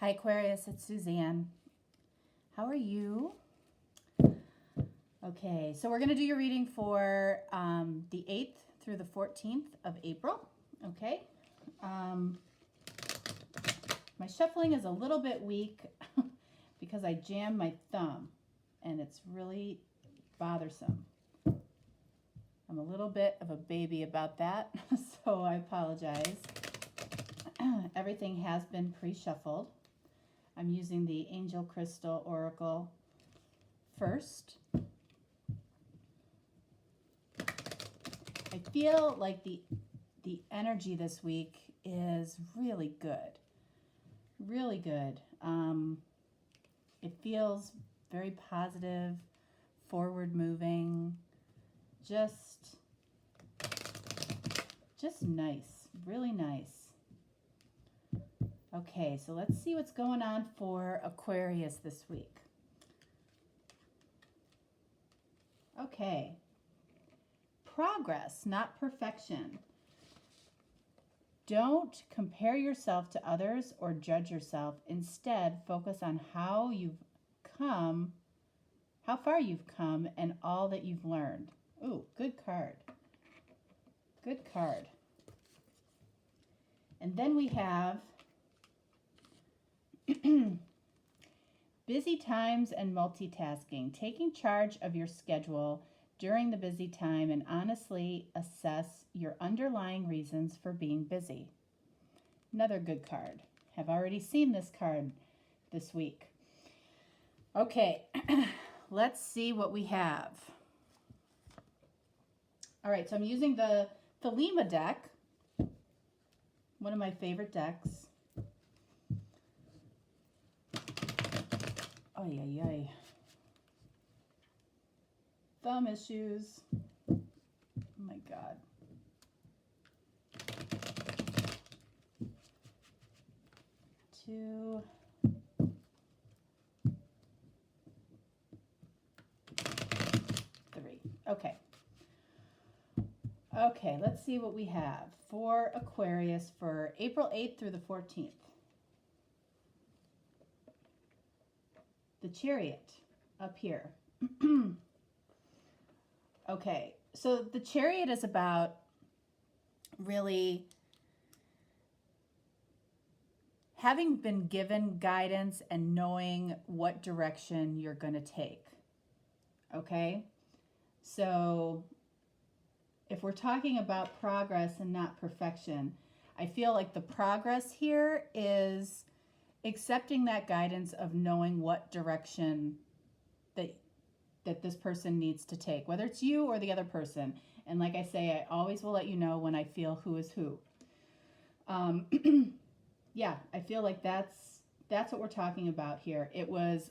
Hi Aquarius, it's Suzanne. How are you? Okay, so we're going to do your reading for the 8th through the 14th of April. Okay. My shuffling is a little bit weak because I jammed my thumb and it's really bothersome. I'm a little bit of a baby about that, so I apologize. Everything has been pre-shuffled. I'm using the Angel Crystal Oracle first. I feel like the energy this week is really good. Really good. It feels very positive, forward moving, just nice, really nice. Okay, so let's see what's going on for Aquarius this week. Okay. Progress, not perfection. Don't compare yourself to others or judge yourself. Instead, focus on how far you've come, and all that you've learned. Ooh, good card. Good card. And then we have busy times and multitasking. Taking charge of your schedule during the busy time and honestly assess your underlying reasons for being busy. Another good card. Have already seen this card this week. Okay, let's see what we have. All right, so I'm using the Thelema deck, one of my favorite decks. Ay, ay, ay. Thumb issues. Oh my God. Two. Three. Okay. Okay, let's see what we have for Aquarius for April 8th through the 14th. The Chariot up here. Okay, so the Chariot is about really having been given guidance and knowing what direction you're going to take. Okay, so if we're talking about progress and not perfection, I feel like the progress here is accepting that guidance of knowing what direction that this person needs to take, whether it's you or the other person. And like I say, I always will let you know when I feel who is who. Yeah, I feel like that's what we're talking about here. It was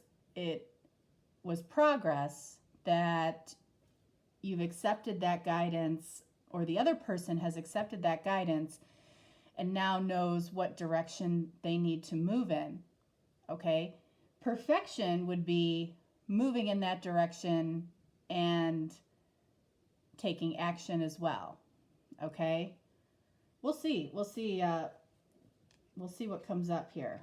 progress that you've accepted that guidance, or the other person has accepted that guidance and now knows what direction they need to move in. Okay? Perfection would be moving in that direction and taking action as well. Okay? We'll see. We'll see what comes up here.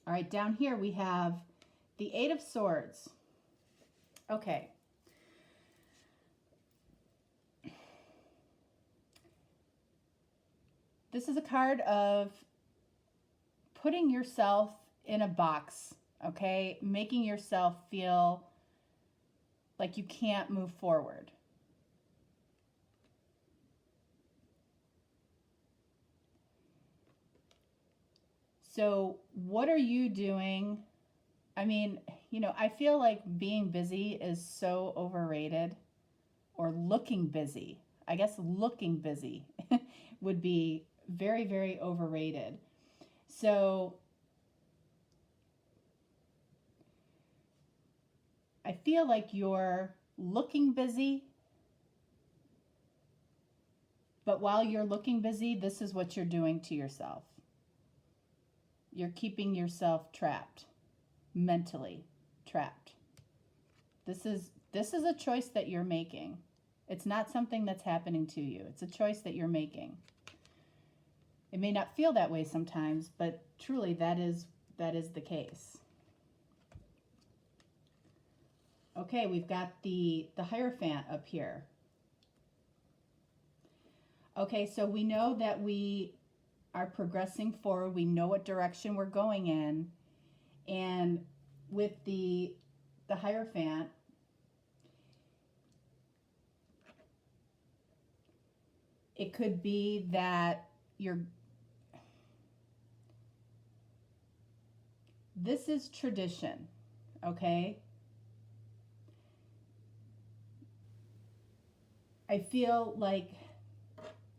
All right, down here we have the Eight of Swords. Okay. This is a card of putting yourself in a box, okay? Making yourself feel like you can't move forward. So what are you doing? I mean, I feel like being busy is so overrated, or looking busy. I guess looking busy would be very, very overrated. So I feel like you're looking busy, but while you're looking busy, this is what you're doing to yourself. You're keeping yourself trapped, mentally trapped. This is a choice that you're making. It's not something that's happening to you. It's a choice that you're making. It may not feel that way sometimes, but truly that is the case. Okay, we've got the Hierophant up here. Okay, so we know that we are progressing forward. We know what direction we're going in. And with the Hierophant, it could be that this is tradition, okay? I feel like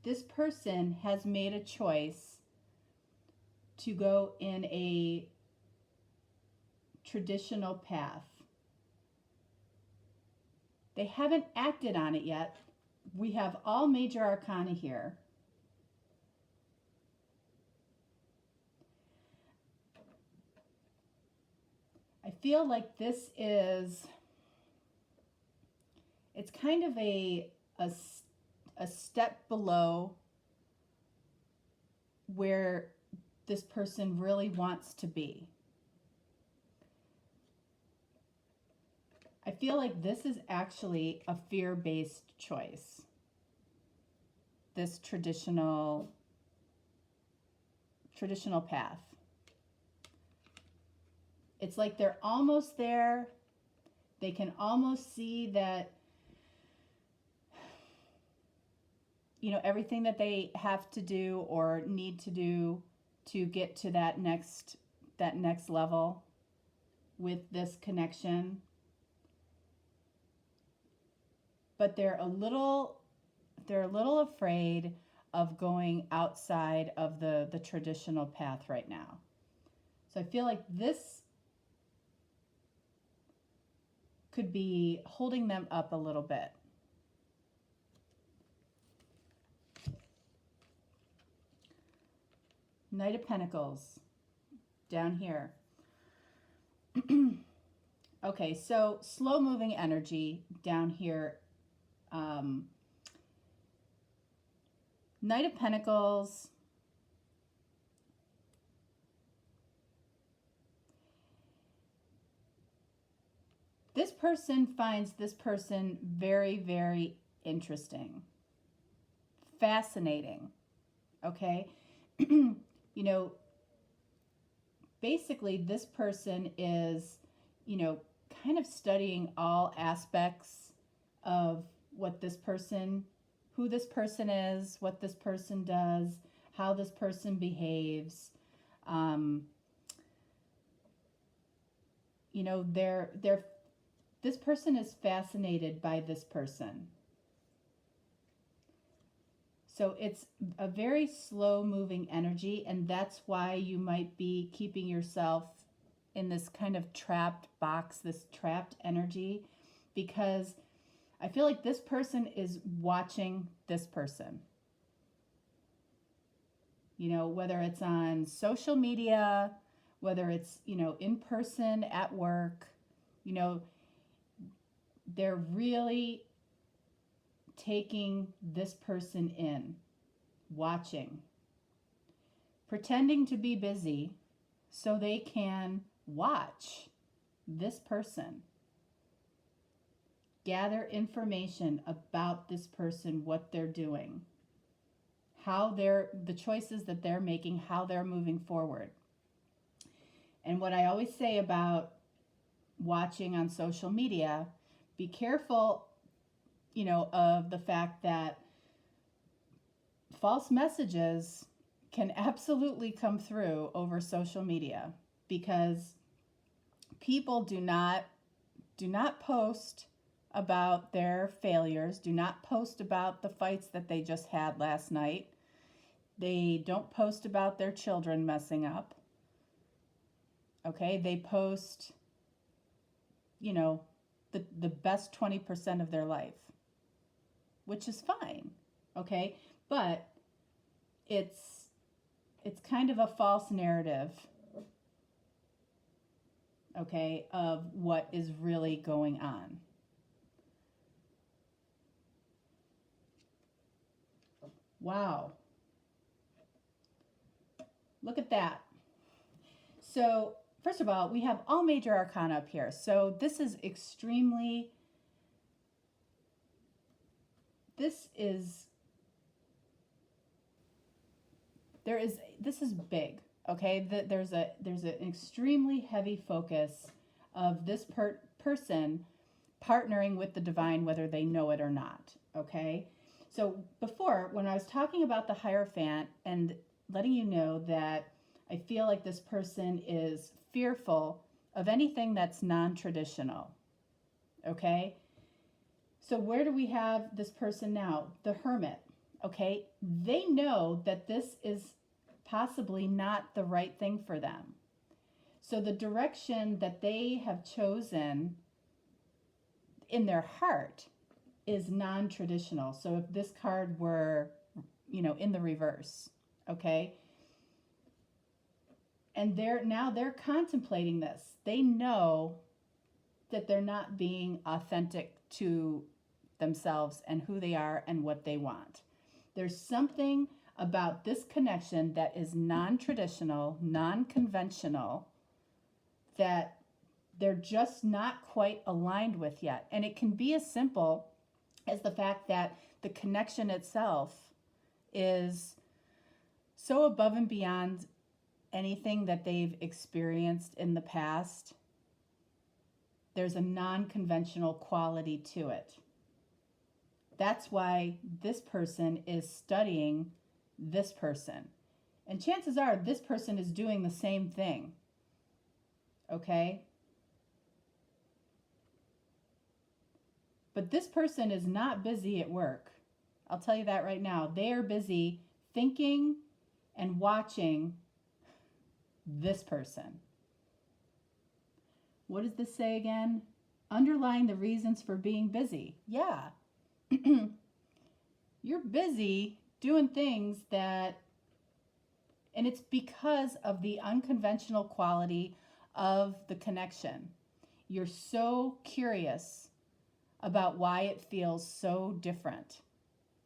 this person has made a choice to go in a traditional path. They haven't acted on it yet. We have all major arcana here. I feel like this is, it's kind of a step below where this person really wants to be. I feel like this is actually a fear-based choice. This traditional path. It's like they're almost there. They can almost see that, you know, everything that they have to do or need to do to get to that next level with this connection. But they're a little afraid of going outside of the traditional path right now. So I feel like this could be holding them up a little bit. Knight of Pentacles down here. Okay, so slow moving energy down here. Knight of Pentacles. This person finds this person very, very interesting, fascinating, okay? You know, basically this person is, you know, kind of studying all aspects of what this person, who this person is, what this person does, how this person behaves. You know, this person is fascinated by this person. So it's a very slow moving energy, and that's why you might be keeping yourself in this kind of trapped box, this trapped energy, because I feel like this person is watching this person. You know, whether it's on social media, whether it's, you know, in person at work, you know, they're really taking this person in, watching, pretending to be busy so they can watch this person, gather information about this person, what they're doing, the choices that they're making, how they're moving forward. And what I always say about watching on social media, be careful, you know, of the fact that false messages can absolutely come through over social media, because people do not post about their failures, do not post about the fights that they just had last night. They don't post about their children messing up. Okay, they post, you know, the best 20% of their life, which is fine, okay? But it's kind of a false narrative, okay, of what is really going on. Wow. Look at that. So, first of all, we have all major arcana up here. So, this is extremely, this is big, okay? There's an extremely heavy focus of this person partnering with the divine, whether they know it or not, okay? So before, when I was talking about the Hierophant and letting you know that I feel like this person is fearful of anything that's non-traditional, okay? So where do we have this person now? The Hermit, okay? They know that this is possibly not the right thing for them. So the direction that they have chosen in their heart is non-traditional. So if this card were, in the reverse, okay? And they're contemplating this. They know that they're not being authentic to themselves and who they are and what they want. There's something about this connection that is non-traditional, non-conventional, that they're just not quite aligned with yet. And it can be as simple as the fact that the connection itself is so above and beyond anything that they've experienced in the past. There's a non-conventional quality to it. That's why this person is studying this person. And chances are this person is doing the same thing. Okay? But this person is not busy at work. I'll tell you that right now. They are busy thinking and watching this person. What does this say again? Underlying the reasons for being busy. Yeah. You're busy doing things that, and it's because of the unconventional quality of the connection. You're so curious about why it feels so different.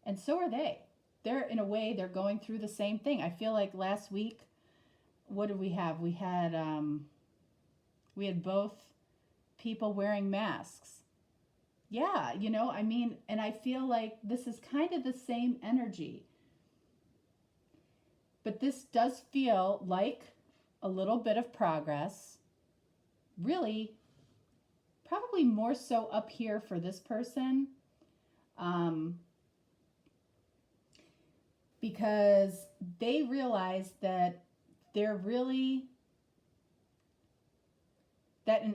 And so are they. They're, in a way, they're going through the same thing. I feel like last week, what did we have? We had both people wearing masks. Yeah, and I feel like this is kind of the same energy. But this does feel like a little bit of progress. Really, probably more so up here for this person. Because they realize that in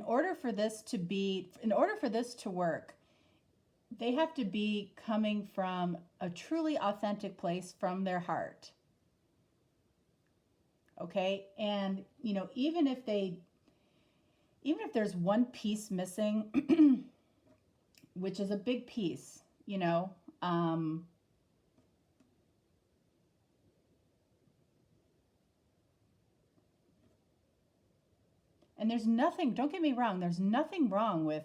order for this to work, they have to be coming from a truly authentic place from their heart. Okay? And, even if there's one piece missing, which is a big piece, and there's nothing, don't get me wrong, there's nothing wrong with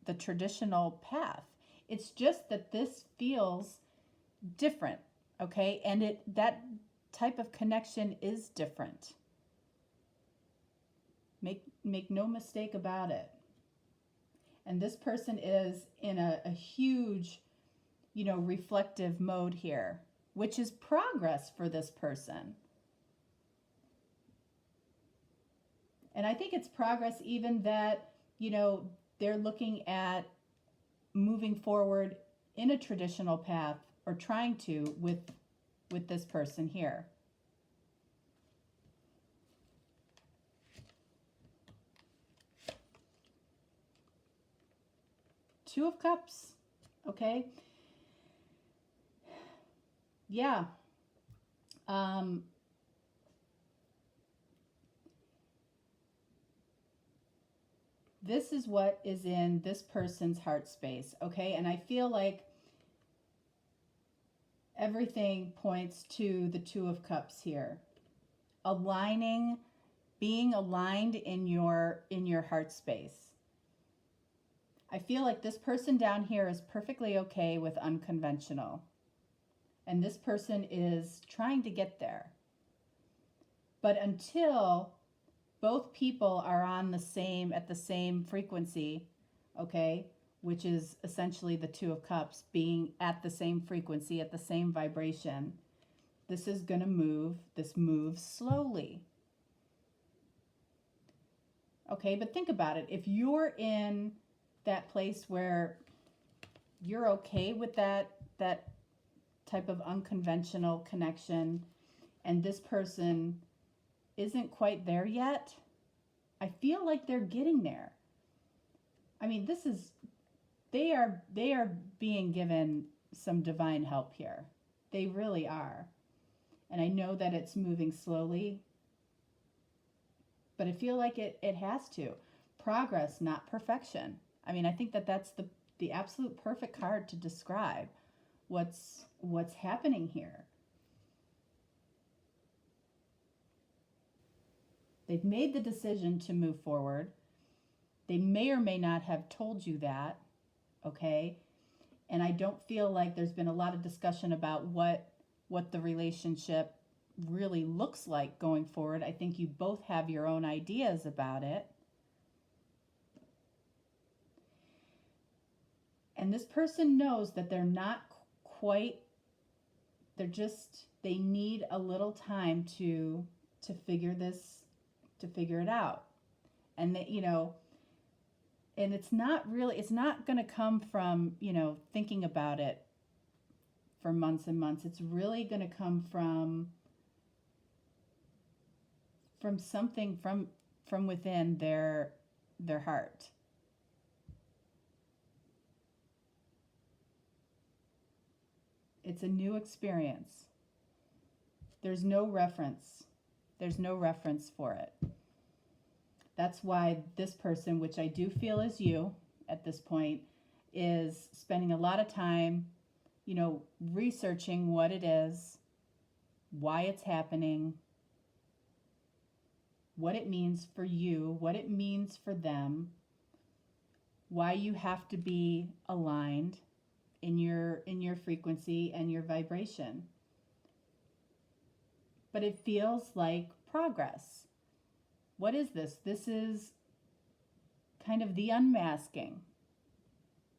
the traditional path. It's just that this feels different, okay? And that type of connection is different. Make no mistake about it. And this person is in a huge, reflective mode here, which is progress for this person. And I think it's progress even that, they're looking at moving forward in a traditional path, or trying to with this person here. Two of Cups, okay? Yeah. This is what is in this person's heart space, okay? And I feel like everything points to the Two of Cups here. Being aligned in your heart space. I feel like this person down here is perfectly okay with unconventional. And this person is trying to get there. But until both people are on at the same frequency, okay, which is essentially the Two of Cups being at the same frequency, at the same vibration, this is going to move. This moves slowly. Okay, but think about it. If you're in that place where you're okay with that type of unconventional connection, and this person isn't quite there yet, I feel like they're getting there. I mean, they are being given some divine help here. They really are. And I know that it's moving slowly, but I feel like it has to. Progress, not perfection. I mean, I think that that's the absolute perfect card to describe what's happening here. They've made the decision to move forward. They may or may not have told you that, okay? And I don't feel like there's been a lot of discussion about what the relationship really looks like going forward. I think you both have your own ideas about it. And this person knows that they're not quite, they need a little time to figure it out. And that, and it's not going to come from, thinking about it for months and months. It's really going to come from something from within their heart. It's a new experience. There's no reference for it. That's why this person, which I do feel is you at this point, is spending a lot of time, researching what it is, why it's happening, what it means for you, what it means for them, why you have to be aligned in your frequency and your vibration. But it feels like progress. What is this? This is kind of the unmasking.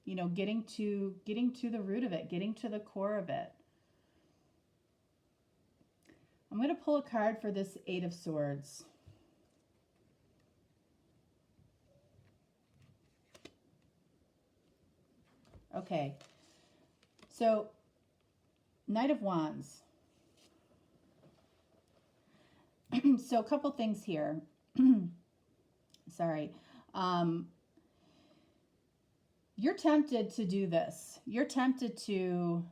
Getting to the root of it, getting to the core of it. I'm going to pull a card for this Eight of Swords. Okay. So, Knight of Wands. So, a couple things here. Sorry. You're tempted to do this. You're tempted to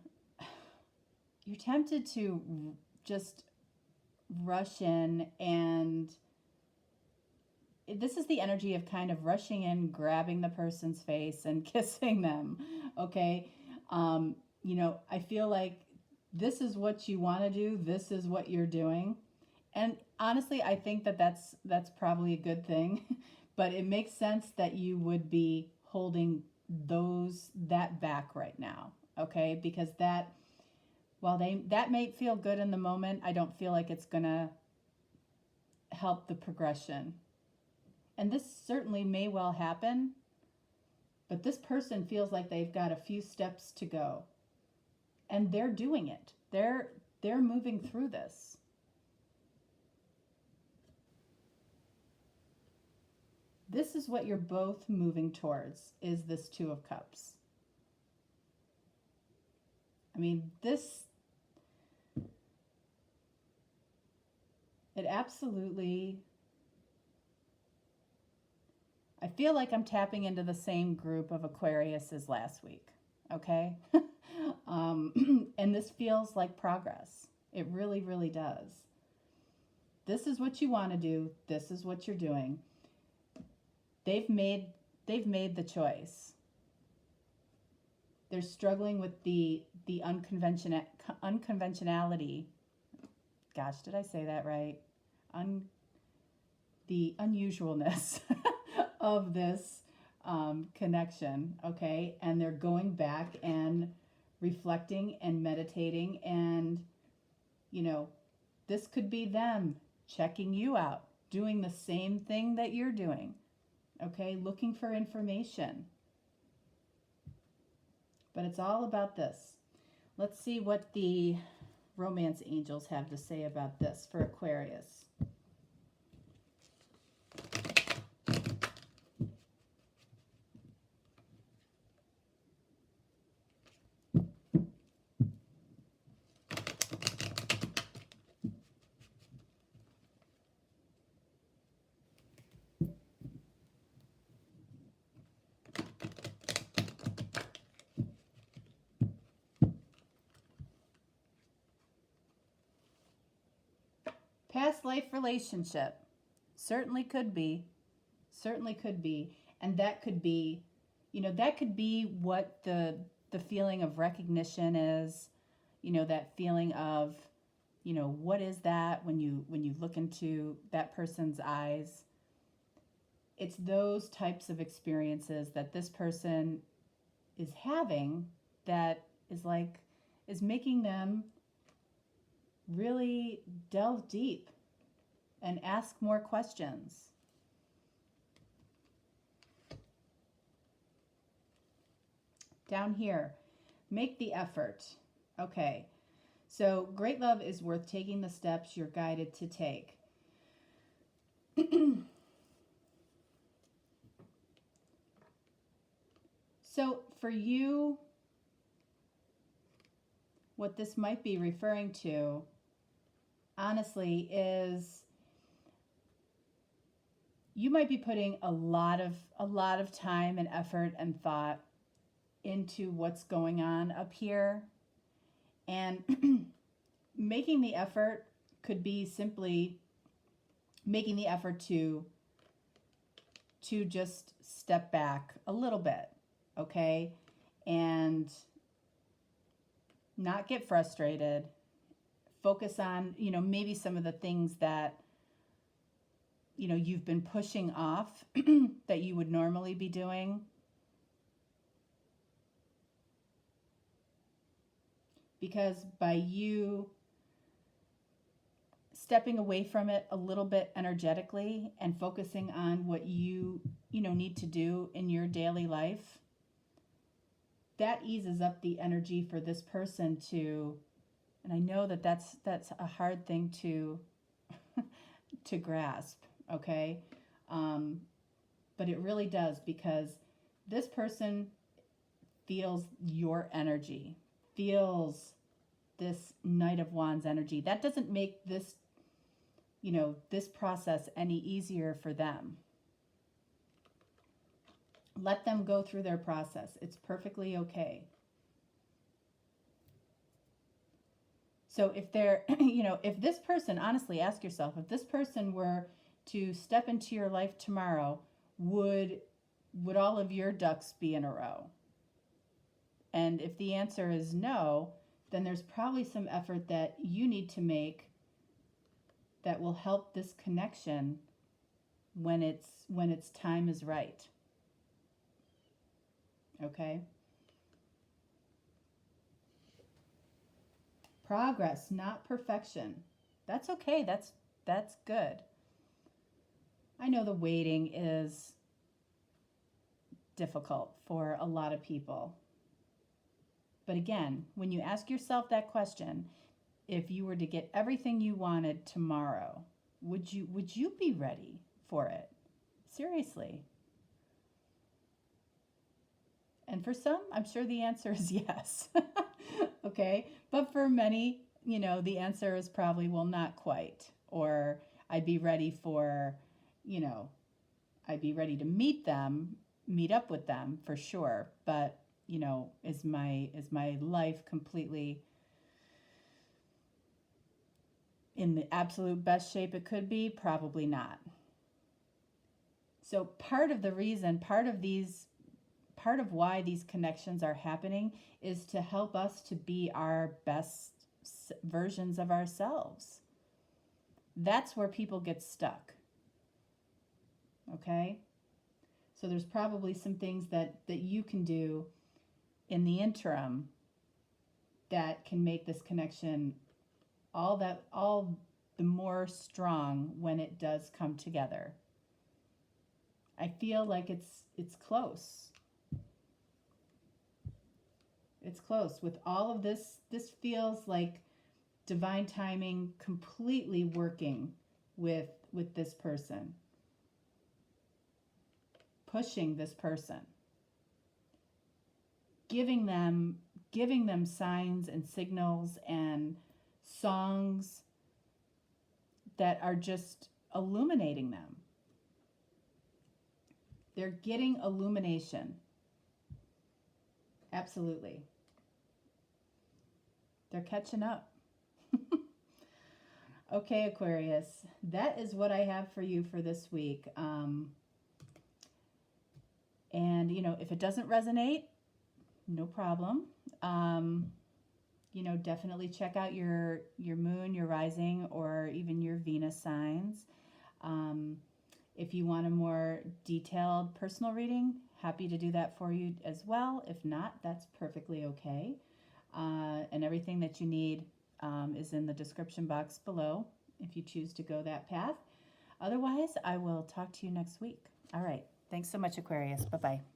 just rush in, and this is the energy of kind of rushing in, grabbing the person's face and kissing them. Okay. I feel like this is what you want to do. This is what you're doing. And honestly, I think that that's probably a good thing, but it makes sense that you would be holding that back right now. Okay. Because while that may feel good in the moment, I don't feel like it's going to help the progression. And this certainly may well happen, but this person feels like they've got a few steps to go. And they're doing it. They're moving through this. This is what you're both moving towards, is this Two of Cups. I mean, it absolutely, I feel like I'm tapping into the same group of Aquarius as last week, okay? And this feels like progress. It really, really does. This is what you want to do. This is what you're doing. They've made the choice. They're struggling with the unconventionality. Gosh, did I say that right? The unusualness of this connection, okay? And they're going back and reflecting and meditating, and this could be them checking you out, doing the same thing that you're doing, okay? Looking for information. But it's all about this. Let's see what the romance angels have to say about this for Aquarius. Past life relationship. Certainly could be. Certainly could be. And that could be, that could be what the feeling of recognition is, that feeling of, what is that when you look into that person's eyes? It's those types of experiences that this person is having that is making them really delve deep and ask more questions. Down here, make the effort. Okay, so great love is worth taking the steps you're guided to take. So for you, what this might be referring to, honestly, is you might be putting a lot of time and effort and thought into what's going on up here, and making the effort could be simply making the effort to just step back a little bit, okay, and not get frustrated. Focus on, maybe some of the things that, you've been pushing off that you would normally be doing. Because by you stepping away from it a little bit energetically and focusing on what you need to do in your daily life, that eases up the energy for this person to, and I know that that's a hard thing to to grasp, okay? But it really does, because this person feels your energy, feels this Knight of Wands energy. That doesn't make this, this process any easier for them. Let them go through their process. It's perfectly okay. So if they're, if this person, honestly, ask yourself, if this person were to step into your life tomorrow, would all of your ducks be in a row? And if the answer is no, then there's probably some effort that you need to make that will help this connection when its time is right. Okay? Progress, not perfection. That's okay. That's good. I know the waiting is difficult for a lot of people. But again, when you ask yourself that question, if you were to get everything you wanted tomorrow, would you be ready for it? Seriously. And for some, I'm sure the answer is yes. Okay? But for many, the answer is probably, well, not quite. Or I'd be ready for, I'd be ready to meet up with them for sure. But, is my life completely in the absolute best shape it could be? Probably not. So part of why these connections are happening is to help us to be our best versions of ourselves. That's where people get stuck. Okay? So there's probably some things that you can do in the interim that can make this connection all the more strong when it does come together. I feel like it's close. It's close. With all of this, this feels like divine timing completely working with this person. Pushing this person. Giving them signs and signals and songs that are just illuminating them. They're getting illumination. Absolutely. They're catching up. Okay, Aquarius, that is what I have for you for this week. And, you know, if it doesn't resonate, no problem. You know, definitely check out your moon, your rising, or even your Venus signs. If you want a more detailed personal reading, happy to do that for you as well. If not, that's perfectly okay. And everything that you need is in the description box below if you choose to go that path. Otherwise, I will talk to you next week. All right. Thanks so much, Aquarius. Bye-bye.